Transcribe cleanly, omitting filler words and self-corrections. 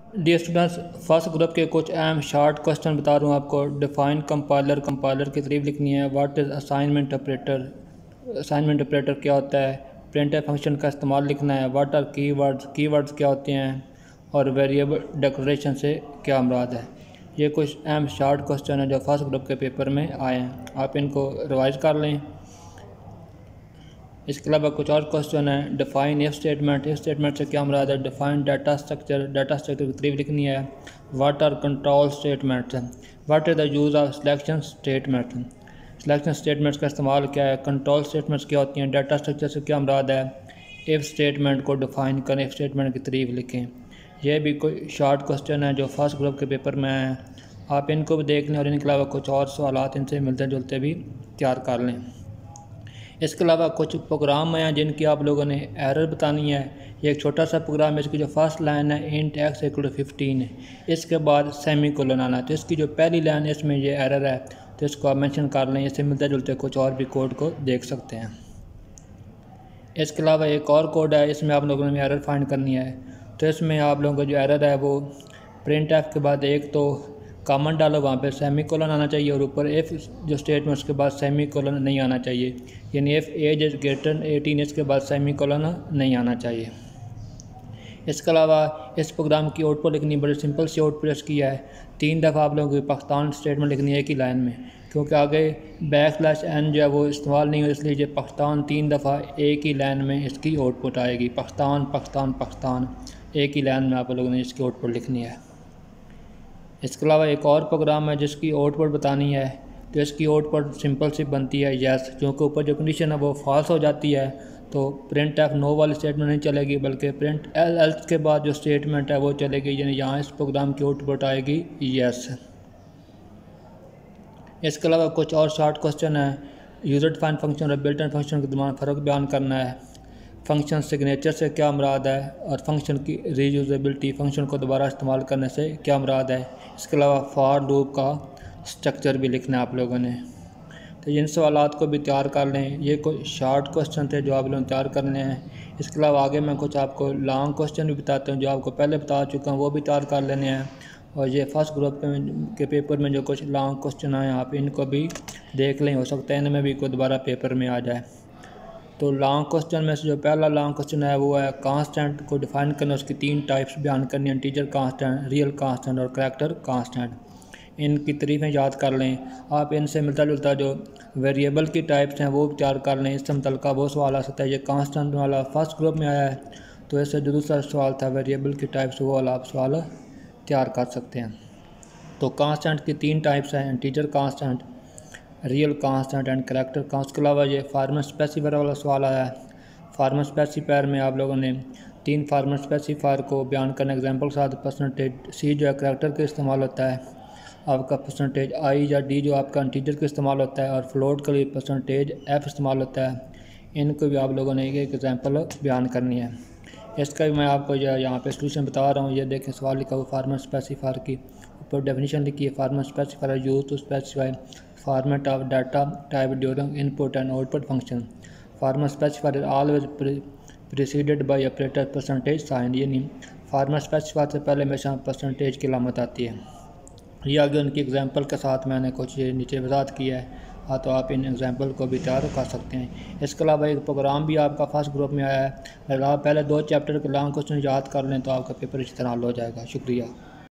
Dear students, first group के कुछ अहम शॉर्ट क्वेश्चन बता रहा हूँ आपको। डिफाइन कंपाइलर, कंपाइलर की तारीफ लिखनी है। What is assignment operator, assignment operator क्या होता है। प्रिंटफ फंक्शन का इस्तेमाल लिखना है। व्हाट आर कीवर्ड्स, कीवर्ड्स क्या होते हैं, और वेरिएबल डिक्लेरेशन से क्या मुराद है। ये कुछ अहम शॉर्ट क्वेश्चन है जो फर्स्ट ग्रुप के पेपर में आए हैं, आप इनको रिवाइज कर लें। इसके अलावा कुछ और क्वेश्चन है। Define if statement, if statement से क्या मुराद है। Define data structure, data structure की तारीफ लिखनी है। What are control statements, what is the use of selection statement, selection statements का इस्तेमाल क्या है। कंट्रोल स्टेटमेंट्स क्या होती हैं। डाटा स्ट्रक्चर से क्या मुराद है। इफ स्टेटमेंट को डिफाइन करें, इफ स्टेटमेंट की तारीफ लिखें। यह भी कोई शॉर्ट क्वेश्चन है जो फर्स्ट ग्रुप के पेपर में आए हैं, आप इनको भी देख लें और इनके अलावा कुछ और सवाल इनसे मिलते जुलते भी तैयार कर लें। इसके अलावा कुछ प्रोग्राम हैं जिनकी आप लोगों ने एरर बतानी है। ये एक छोटा सा प्रोग्राम है, इसकी जो फर्स्ट लाइन है इंट x = 15 है, इसके बाद सेमी कोलन आना है। तो इसकी जो पहली लाइन है इसमें ये एरर है, तो इसको आप मेंशन कर लें। इससे मिलते जुलते कुछ और भी कोड को देख सकते हैं। इसके अलावा एक और कोड है, इसमें आप लोगों ने एरर फाइंड करनी है। तो इसमें आप लोगों का जो एरर है वो प्रिंट एफ के बाद एक तो कॉमन डालो, वहाँ पे सेमी कोलन आना चाहिए, और ऊपर एफ जो स्टेटमेंट उसके बाद सेमी कोलन नहीं आना चाहिए। यानी एफ एज इज ग्रेटर 18, इसके बाद सेमी कोलन नहीं आना चाहिए। इसके अलावा इस प्रोग्राम की आउटपुट लिखनी बड़ी सिंपल सी आउटपुट इसकी है। 3 दफ़ा आप लोगों को पाकिस्तान स्टेटमेंट लिखनी है एक ही लाइन में, क्योंकि आगे \n जो है वो इस्तेमाल नहीं हो, इसलिए ये पाकिस्तान 3 दफ़ा एक ही लाइन में इसकी आउटपुट आएगी। पाकिस्तान पाकिस्तान पाकिस्तान, एक ही लाइन में आप लोगों ने इसकी आउटपुट लिखनी है। इसके अलावा एक और प्रोग्राम है जिसकी आउटपुट बतानी है। तो इसकी आउटपुट सिंपल सी बनती है यस, क्योंकि ऊपर जो कंडीशन है वो फॉल्स हो जाती है, तो प्रिंट एफ नो वाली स्टेटमेंट नहीं चलेगी, बल्कि प्रिंट एल्स के बाद जो स्टेटमेंट है वो चलेगी। यानी यहाँ इस प्रोग्राम की आउटपुट आएगी यस। इसके अलावा कुछ और शॉर्ट क्वेश्चन है। यूजर डिफाइन फंक्शन और बिल्ट इन फंक्शन के दरमियान फ़र्क बयान करना है। फंक्शन सिग्नेचर से क्या मुराद है, और फंक्शन की रीयूजेबिलिटी, फंक्शन को दोबारा इस्तेमाल करने से क्या मुराद है। इसके अलावा फॉर लूप का स्ट्रक्चर भी लिखना है आप लोगों ने। तो इन सवालात को भी तैयार कर लें। ये कुछ शॉर्ट क्वेश्चन थे जो आप लोग तैयार करने हैं। इसके अलावा आगे मैं कुछ आपको लॉन्ग क्वेश्चन भी बताता हूँ जो आपको पहले बता चुका हूँ, वो भी तैयार कर लेने हैं। और ये फर्स्ट ग्रुप के पेपर में जो कुछ लॉन्ग क्वेश्चन आए आप इनको भी देख लें, हो सकता है इनमें भी कोई दोबारा पेपर में आ जाए। तो लॉन्ग क्वेश्चन में से जो पहला लॉन्ग क्वेश्चन है वो है कांस्टेंट को डिफाइन करना, उसकी 3 टाइप्स बयान करनी है। इंटीजर कांस्टेंट, रियल कांस्टेंट और करैक्टर कांस्टेंट। इनकी तारीफ़ें याद कर लें। आप इनसे मिलता जुलता जो वेरिएबल की टाइप्स हैं वो तैयार कर लें। इससे मुतल्लिक़ वो सवाल आ सकता है। ये कांस्टेंट वाला फर्स्ट ग्रुप में आया है, तो इससे जो दूसरा सवाल था वेरिएबल की टाइप्स, वो वाला आप सवाल तैयार कर सकते हैं। तो कांस्टेंट की 3 टाइप्स हैं, integer constant, real constant and character constant. के अलावा ये फार्मर स्पेसिफायर वाला सवाल आया है। फार्मर स्पेसिफायर में आप लोगों ने 3 फार्मर स्पेसिफायर को बयान करने एग्जांपल के साथ परसेंटेज सी जो है करैक्टर के इस्तेमाल होता है, आपका परसेंटेज आई या डी जो आपका इंटीजर के इस्तेमाल होता है, और फ्लोट के लिए परसेंटेज एफ इस्तेमाल होता है। इनको भी आप लोगों ने एक एग्जाम्पल बयान करनी है। इसका भी मैं आपको यहाँ पे सोल्यूशन बता रहा हूँ। ये देखें सवाल लिखा हुआ फार्मर स्पेसिफायर की, ऊपर डेफिनेशन लिखी है। Format specifier use to specify format of data type during input and output function. Format specifier is always preceded by operator percentage sign, यानी फार्मर स्पेसिफायर से पहले हमेशा परसेंटेज की अलामत आती है। ये आगे उनकी एग्जांपल के साथ मैंने कुछ ये नीचे वजाहत किया है। हाँ, तो आप इन एग्जांपल को भी तैयार कर सकते हैं। इसके अलावा एक प्रोग्राम भी आपका फर्स्ट ग्रुप में आया है। अगर आप पहले 2 चैप्टर के लॉन्ग क्वेश्चन याद कर लें तो आपका पेपर इस तरह हल हो जाएगा। शुक्रिया।